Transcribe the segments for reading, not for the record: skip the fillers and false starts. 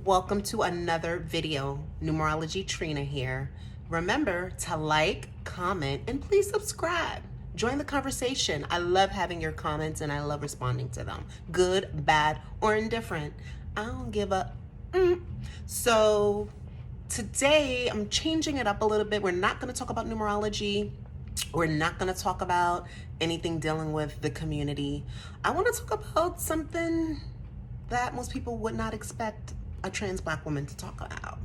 Welcome to another video. Numerology Trina here. Remember to like, comment, and please subscribe. Join the conversation. I love having your comments and I love responding to them. Good, bad, or indifferent. I don't give a So today I'm changing it up a little bit. We're not going to talk about numerology. We're not going to talk about anything dealing with the community. I want to talk about something that most people would not expect a trans Black woman to talk about.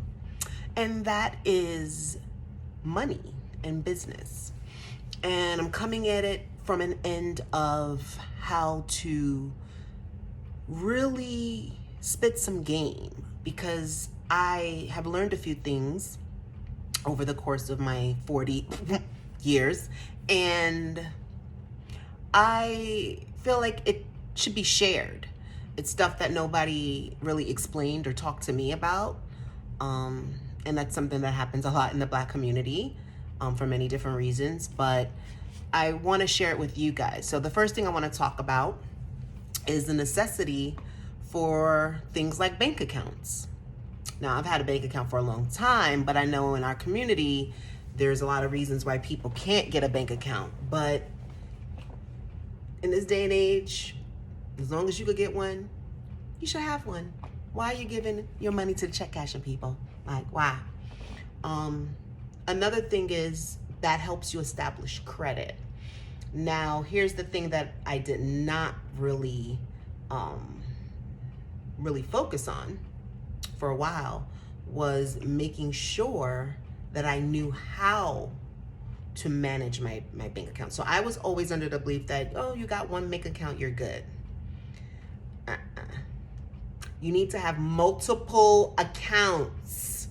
And that is money and business. And I'm coming at it from an end of how to really spit some game, because I have learned a few things over the course of my 40 years, and I feel like it should be shared. It's stuff that nobody really explained or talked to me about. And that's something that happens a lot in the Black community for many different reasons. But I want to share it with you guys. So the first thing I want to talk about is the necessity for things like bank accounts. Now, I've had a bank account for a long time, but I know in our community, there's a lot of reasons why people can't get a bank account. But in this day and age, as long as you could get one, you should have one. Why are you giving your money to the check cashing people? Like, why? Another thing is that helps you establish credit. Now, here's the thing that I did not really focus on for a while, was making sure that I knew how to manage my bank account. So I was always under the belief that, oh, you got one bank account, you're good. You need to have multiple accounts.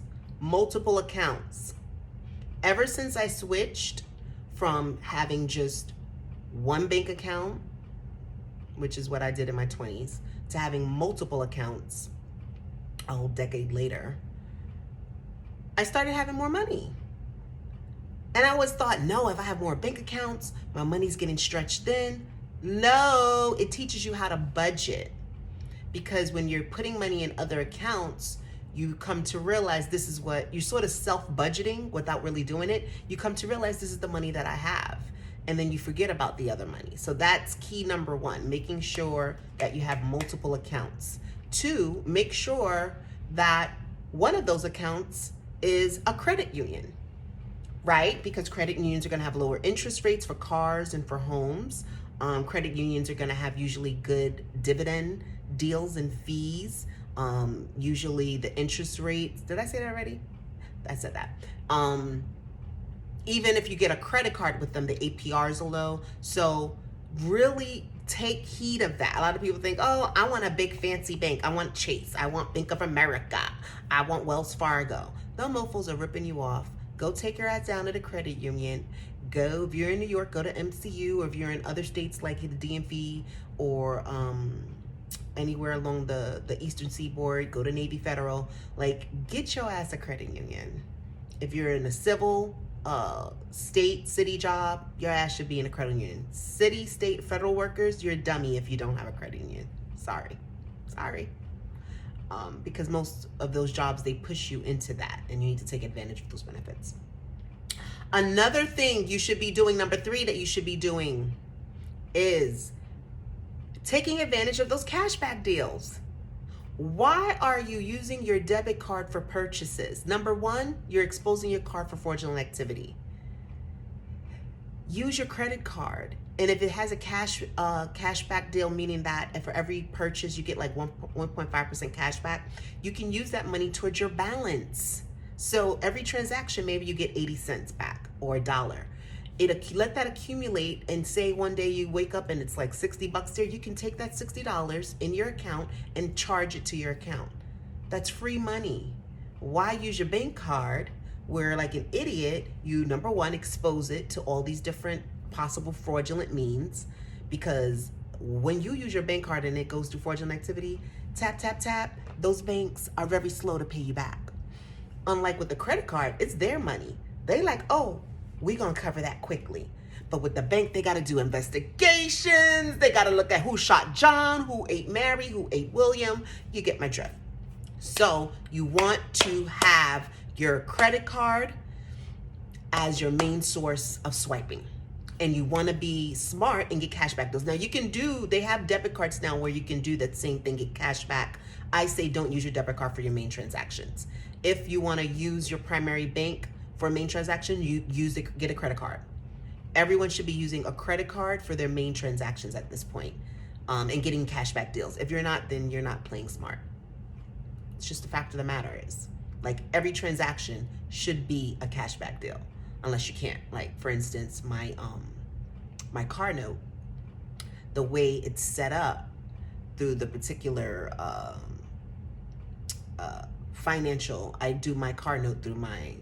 Ever since I switched from having just one bank account, which is what I did in my 20s, to having multiple accounts a whole decade later, I started having more money. And I always thought, no, if I have more bank accounts, my money's getting stretched thin. No, it teaches you how to budget. Because when you're putting money in other accounts, you come to realize this is what you're sort of self-budgeting without really doing it. You come to realize this is the money that I have. And then you forget about the other money. So that's key number one, making sure that you have multiple accounts. 2, make sure that one of those accounts is a credit union, right? Because credit unions are going to have lower interest rates for cars and for homes. Credit unions are going to have usually good dividend deals and fees. Usually the interest rates, did I say that already? I said that. Even if you get a credit card with them, the APRs are low. So really take heed of that. A lot of people think, oh, I want a big fancy bank. I want Chase. I want Bank of America. I want Wells Fargo. The mofos are ripping you off. Go take your ass down to the credit union. Go, if you're in New York, go to MCU, or if you're in other states like the DMV or anywhere along the Eastern Seaboard, go to Navy Federal. Like, get your ass a credit union. If you're in a civil, state, city job, your ass should be in a credit union. City, state, federal workers, you're a dummy if you don't have a credit union. Sorry. Because most of those jobs, they push you into that, and you need to take advantage of those benefits. Another thing you should be doing, number 3 that you should be doing, is taking advantage of those cashback deals. Why are you using your debit card for purchases? Number 1, you're exposing your card for fraudulent activity. Use your credit card. And if it has a cashback deal, meaning that for every purchase you get like 1.5% cashback, you can use that money towards your balance. So every transaction, maybe you get 80 cents back or $1. Let that accumulate, and say one day you wake up and it's like $60 there, you can take that $60 in your account and charge it to your account. That's free money. Why use your bank card where, like an idiot, you, number 1, expose it to all these different possible fraudulent means? Because when you use your bank card and it goes through fraudulent activity, tap, tap, tap, those banks are very slow to pay you back. Unlike with the credit card, it's their money. They like, oh, we're going to cover that quickly. But with the bank, they got to do investigations. They got to look at who shot John, who ate Mary, who ate William. You get my drift. So you want to have your credit card as your main source of swiping. And you want to be smart and get cashback deals. Now they have debit cards now where you can do that same thing, get cashback. I say don't use your debit card for your main transactions. If you want to use your primary bank for a main transaction, get a credit card. Everyone should be using a credit card for their main transactions at this point, and getting cashback deals. If you're not, then you're not playing smart. It's just the fact of the matter is, like, every transaction should be a cashback deal. Unless you can't. Like, for instance, my car note, the way it's set up through the particular financial, I do my car note through my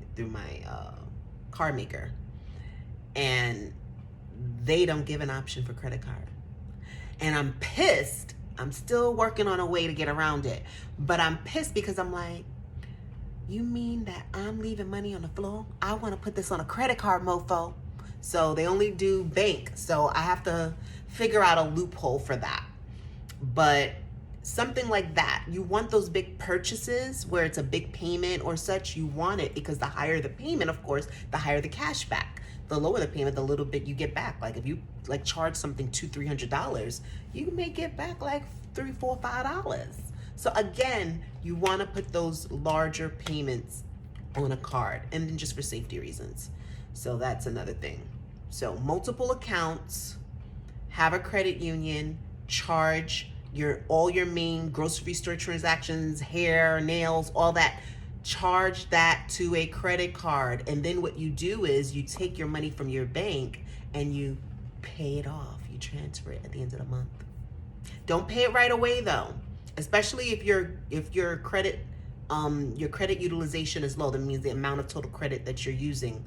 car maker, and they don't give an option for credit card. And I'm pissed. I'm still working on a way to get around it, but I'm pissed because I'm like, you mean that I'm leaving money on the floor? I want to put this on a credit card, mofo. So they only do bank. So I have to figure out a loophole for that. But something like that, you want those big purchases where it's a big payment or such, you want it because the higher the payment, of course, the higher the cash back. The lower the payment, the little bit you get back. Like if you like charge something $200-$300, you may get back like $3, $4, $5. So again, you want to put those larger payments on a card, and then just for safety reasons. So that's another thing. So multiple accounts, have a credit union, charge all your main grocery store transactions, hair, nails, all that. Charge that to a credit card, and then what you do is you take your money from your bank and you pay it off. You transfer it at the end of the month. Don't pay it right away though. Especially if your credit utilization is low. That means the amount of total credit that you're using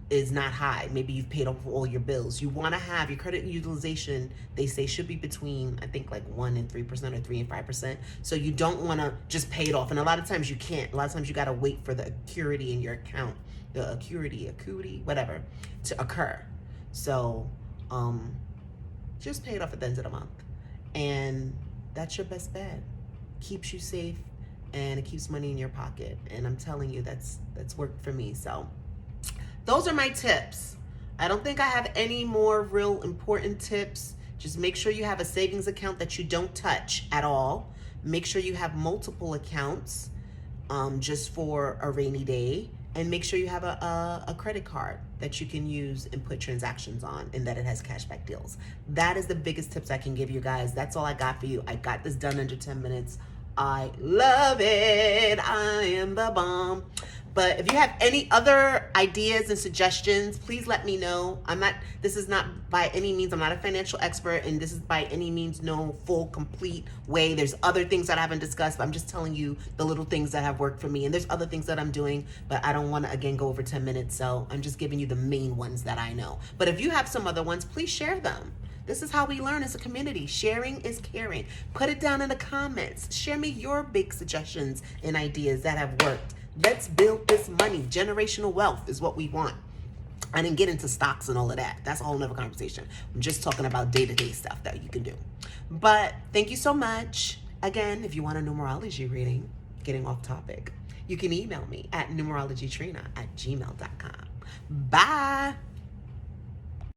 is not high. Maybe you've paid off all your bills. You want to have your credit utilization, they say, should be between, I think, like 1% and 3% or 3% and 5%. So you don't want to just pay it off. And a lot of times you can't. A lot of times you got to wait for the acuity in your account, the acuity, whatever, to occur. So just pay it off at the end of the month. And that's your best bet. Keeps you safe, and it keeps money in your pocket. And I'm telling you, that's worked for me. So those are my tips. I don't think I have any more real important tips. Just make sure you have a savings account that you don't touch at all. Make sure you have multiple accounts just for a rainy day. And make sure you have a credit card that you can use and put transactions on, and that it has cashback deals. That is the biggest tips I can give you guys. That's all I got for you. I got this done under 10 minutes. I love it. I am the bomb. But if you have any other ideas and suggestions, please let me know. This is not by any means, I'm not a financial expert, and this is by any means no full, complete way. There's other things that I haven't discussed, but I'm just telling you the little things that have worked for me. And there's other things that I'm doing, but I don't want to, again, go over 10 minutes. So I'm just giving you the main ones that I know. But if you have some other ones, please share them. This is how we learn as a community. Sharing is caring. Put it down in the comments. Share me your big suggestions and ideas that have worked. Let's build this money. Generational wealth is what we want. I didn't get into stocks and all of that. That's a whole nother conversation. I'm just talking about day-to-day stuff that you can do. But thank you so much. Again, if you want a numerology reading, getting off topic, you can email me at numerologytrina@gmail.com. Bye.